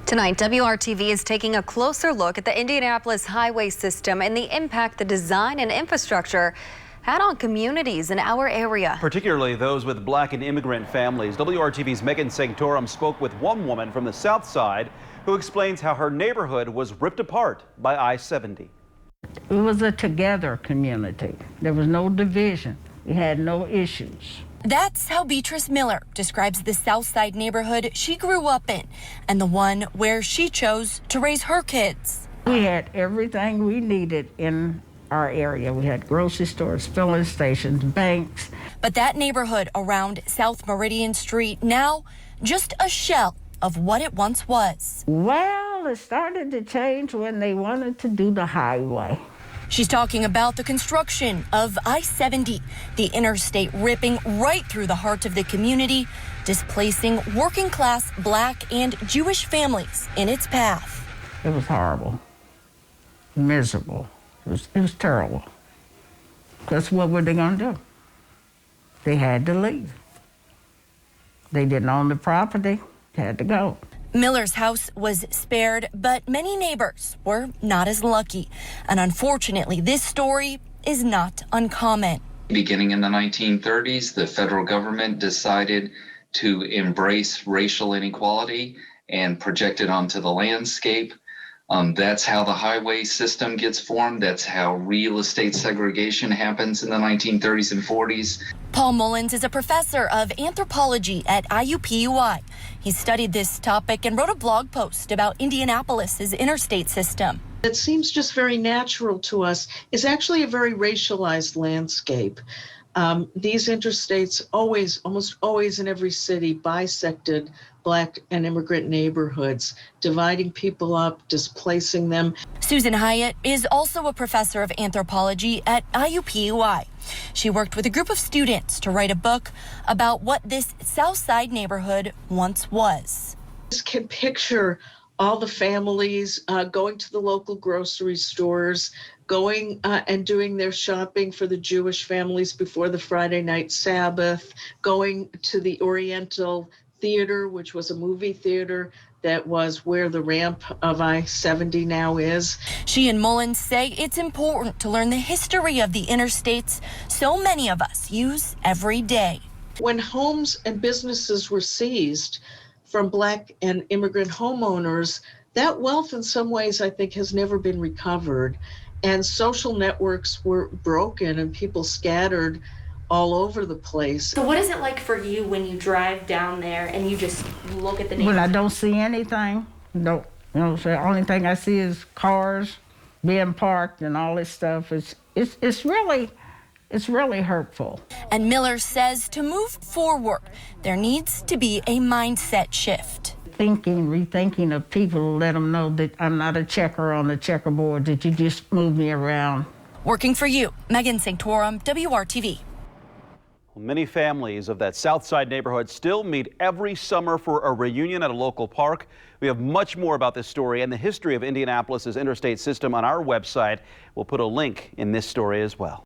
Tonight, WRTV is taking a closer look at the Indianapolis highway system and the impact the design and infrastructure had on communities in our area. Particularly those with Black and immigrant families. WRTV's Megan Sanctorum spoke with one woman from the South Side who explains how her neighborhood was ripped apart by I-70. It was a together community. There was no division. We had no issues. That's how Beatrice Miller describes the South Side neighborhood she grew up in and the one where she chose to raise her kids. We had everything we needed in our area. We had grocery stores, filling stations, banks. But that neighborhood around South Meridian Street now just a shell of what it once was. Well, it started to change when they wanted to do the highway. She's talking about the construction of I-70, the interstate ripping right through the heart of the community, displacing working class Black and Jewish families in its path. It was horrible, miserable. It was terrible. Because what were they going to do? They had to leave. They didn't own the property, had to go. Miller's house was spared, but many neighbors were not as lucky. And unfortunately, this story is not uncommon. Beginning in the 1930s, the federal government decided to embrace racial inequality and project it onto the landscape. That's how the highway system gets formed. That's how real estate segregation happens in the 1930s and 40s. Paul Mullins is a professor of anthropology at IUPUI. He studied this topic and wrote a blog post about Indianapolis's interstate system. It seems just very natural to us. It's actually a very racialized landscape. These interstates almost always in every city bisected Black and immigrant neighborhoods, dividing people up, displacing them. Susan Hyatt is also a professor of anthropology at IUPUI. She worked with a group of students to write a book about what this South Side neighborhood once was. Just can picture all the families going to the local grocery stores, going and doing their shopping for the Jewish families before the Friday night Sabbath, going to the Oriental Theater, which was a movie theater that was where the ramp of I-70 now is. She and Mullins say it's important to learn the history of the interstates so many of us use every day. When homes and businesses were seized from Black and immigrant homeowners, that wealth in some ways I think has never been recovered. And social networks were broken and people scattered all over the place. So what is it like for you when you drive down there and you just look at the neighborhood? When I don't see anything, so the only thing I see is cars being parked and all this stuff. It's really hurtful. And Miller says to move forward, there needs to be a mindset shift. Rethinking of people to let them know that I'm not a checker on the checkerboard, that you just move me around. Working for you, Megan Sanctorum, WRTV. Many families of that South Side neighborhood still meet every summer for a reunion at a local park. We have much more about this story and the history of Indianapolis's interstate system on our website. We'll put a link in this story as well.